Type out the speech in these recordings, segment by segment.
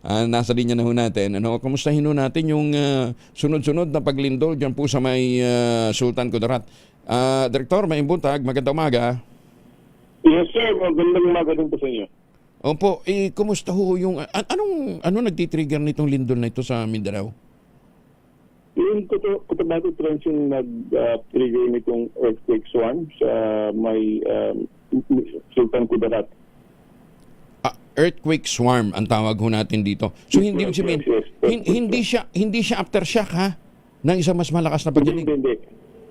nasa linya na ho natin. Ano, kumustahin ho natin yung sunod-sunod na paglindol dyan po sa may Sultan Kudarat. Direktor, may buntag, magandang umaga. Yes, sir. Magandang umaga din po sa inyo. Opo, kumusta ho yung, anong nagtitrigger nitong lindol na ito sa Mindanao? Yung Cotabato Trench yung nag-trigger nitong earthquake swarm sa may Sultan Kudarat. Earthquake swarm ang tawag ho natin dito. So hindi Yes, sabihin, yes, yes. hindi siya aftershock ha ng isang mas malakas na pagdinig. Hindi.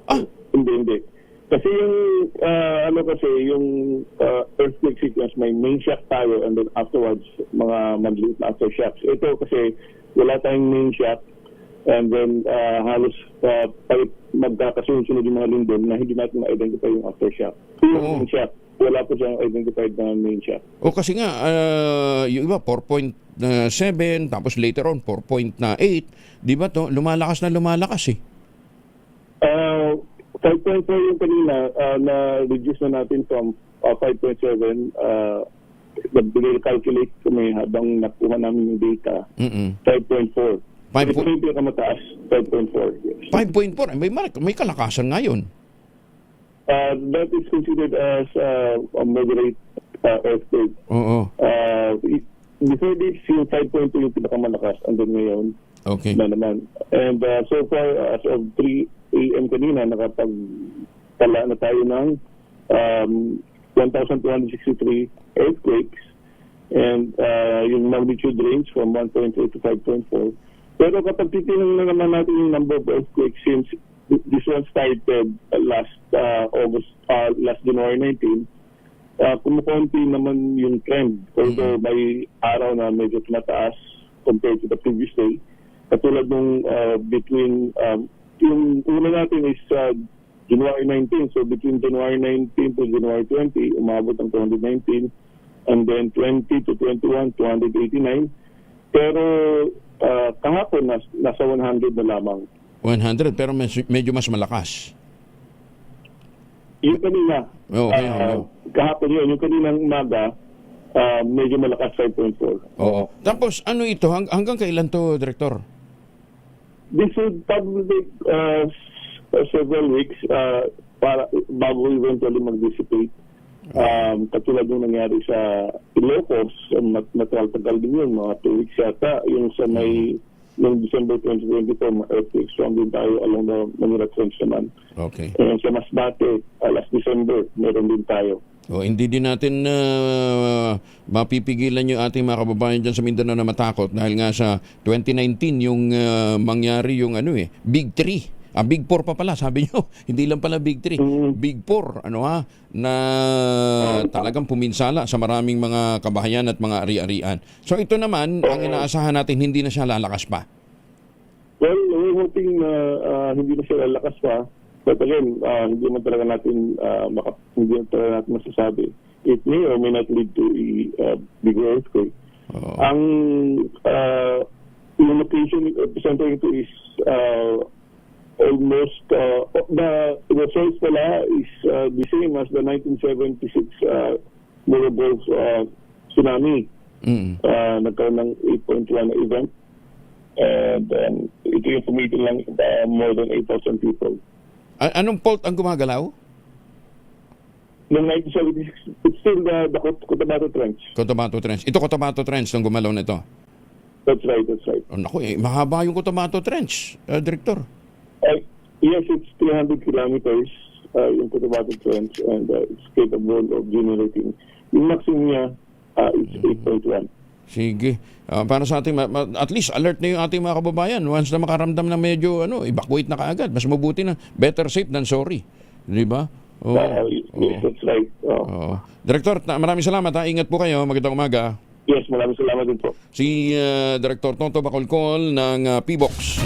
Ah, Hindi. Kasi yung earthquake sequence, may main shock tayo and then afterwards, mga maliit na aftershocks. Ito kasi wala tayong main shock and then halos magkakasunod-sunod yung mga lindol na hindi natin ma-identify yung aftershock. Yung main shock, wala po siyang identified na main shock. o kasi nga, yung iba 4.7, tapos later on 4.8, di ba to? Lumalakas eh. 5.4 yung kanina, na-reduce na natin from 5.7. Nag-calculate kami habang nakuha namin yung data. 5.4. Ito yung pinakamataas, 5.4. Yes. 5.4, may kalakasan ngayon. That is considered as a moderate earthquake. Oo. Before this, yung 5.2 yung pinakamalakas, and then ngayon, Okay. na naman. And so far, as of 3 a.m. kanina, nakapagtala na tayo ng 1,263 earthquakes, and yung magnitude range from 1.3 to 5.4. Pero kapag titingnan na naman natin yung number of earthquakes since this one started last January 19, kumukonti naman yung trend. Although may araw na medyo tumataas compared to the previous day. Katulad nung between, yung una natin is January 19. So between January 19 to January 20, umabot ang 219. And then 20 to 21, 289. Pero kahapon, nasa 100 na lamang. 100, pero medyo mas malakas. Yung kanina, kahapon yun, yung kaninang umaga, medyo malakas 5.4. Oo. Tapos ano ito, hanggang kailan to, Direktor? This would probably take several weeks para bago eventually mag-dissipate. Katulad yung nangyari sa Ilocos, matagal din yun, mga 2 weeks yata, yung sa may noong December 2024, earthquake storm din tayo along the Manila Trench naman. Okay. And sa Masbate, last December, meron din tayo. Hindi din natin mapipigilan yung ating mga kababayan dyan sa Mindanao na matakot dahil nga sa 2019 yung mangyari yung Big 3. Big 4 pa pala, sabi nyo. Hindi lang pala Big 3. Big 4, na talagang puminsala sa maraming mga kabahayan at mga ari-arian. So ito naman, ang inaasahan natin, hindi na siya lalakas pa. Well, we're hoping na hindi na siya lalakas pa. But again, hindi naman talaga natin masasabi. It may or may not lead to a bigger earthquake. Ang location epicenter ito is almost the source pala is the same as the 1976 Morobos tsunami. Nagkaroon ng 8.1 na event, and ito yung pumitin lang more than 8,000 people. Anong fault ang gumagalaw? Noong 1976, it's still the Cotabato Trench. Cotabato Trench. Ito Cotabato Trench nang gumalaw na ito. That's right. Naku, mahaba yung Cotabato Trench, Director. Yes, it's 300 kilometers yung Cotabato Trench, and it's capable of generating. Yung maximum niya is 8.1. Sige. Para sa ating, at least alert na yung ating mga kababayan. Once na makaramdam na medyo, evacuate na kaagad. Mas mabuti na. Better safe than sorry. Di ba? Yes, that's right. Director, maraming salamat. Ingat po kayo. Magandang umaga. Yes, maraming salamat din po. Si Director Tonto Bacolcol ng PBOX.